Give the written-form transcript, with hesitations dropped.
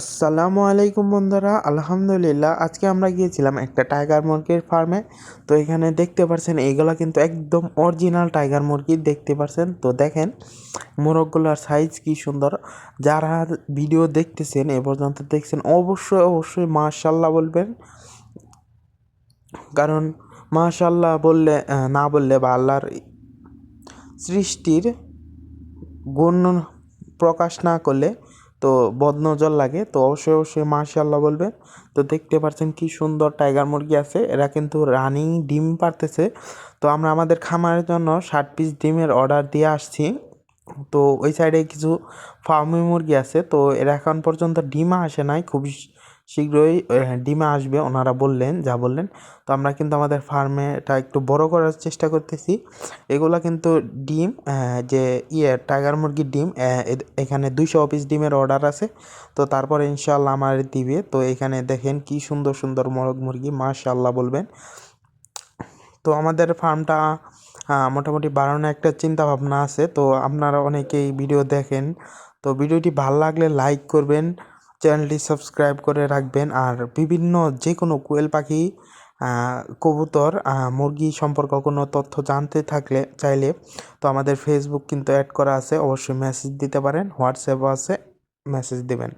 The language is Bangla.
আসসালামু আলাইকুম বন্ধুরা, আলহামদুলিল্লাহ। আজকে আমরা গিয়েছিলাম একটা টাইগার মুরগির ফার্মে। তো এখানে দেখতে পাচ্ছেন এইগুলা কিন্তু একদম অরিজিনাল টাইগার মুরগি দেখতে পাচ্ছেন। তো দেখেন মোরগগুলার সাইজ কি সুন্দর। যারা ভিডিও দেখতেছেন এ পর্যন্ত দেখছেন অবশ্যই অবশ্যই মাশাল্লাহ বলবেন, কারণ মাশাল্লাহ বললে না বললে বা আল্লাহর সৃষ্টির গুণ প্রকাশ না করলে তো বদনজর লাগে। তো অবশ্যই অবশ্যই মাশাআল্লাহ বলবেন। তো দেখতে পাচ্ছেন কি সুন্দর টাইগার মুরগি আছে, এরা কিন্তু রানিং ডিম পারতেছে। তো আমরা আমাদের খামারের জন্য 60 পিস ডিমের অর্ডার দিয়ে আসছি। তো ওই সাইডে কিছু ফার্মি মুরগি আছে, তো এরা এখন পর্যন্ত ডিমা আসে নাই, খুব শীঘ্রই ডিমা আসবে ওনারা বললেন, যা বললেন। তো আমরা কিন্তু আমাদের ফার্মেটা একটু বড় করার চেষ্টা করতেছি। এগুলা কিন্তু ডিম, যে টাইগার মুরগির ডিম, এখানে 200 পিস ডিমের অর্ডার আছে। তো তারপরে ইনশাল্লাহ আমার দিবে। তো এখানে দেখেন কি সুন্দর সুন্দর মোরগ মুরগি, মাশাআল্লাহ বলবেন। তো আমাদের ফার্মটা মোটামুটি বাড়ানোর একটা চিন্তা ভাবনা আছে। তো আপনারা অনেকেই ভিডিও দেখেন, তো ভিডিওটি ভালো লাগলে লাইক করবেন, চ্যানেলটি সাবস্ক্রাইব করে রাখবেন। আর বিভিন্ন যে কোনো কোয়েল পাখি, কবুতর, মুরগি সম্পর্কে কোনো তথ্য জানতে থাকলে চাইলে তো আমাদের ফেসবুক কিন্তু অ্যাড করা আছে, অবশ্যই মেসেজ দিতে পারেন, হোয়াটসঅ্যাপও আছে, মেসেজ দেবেন।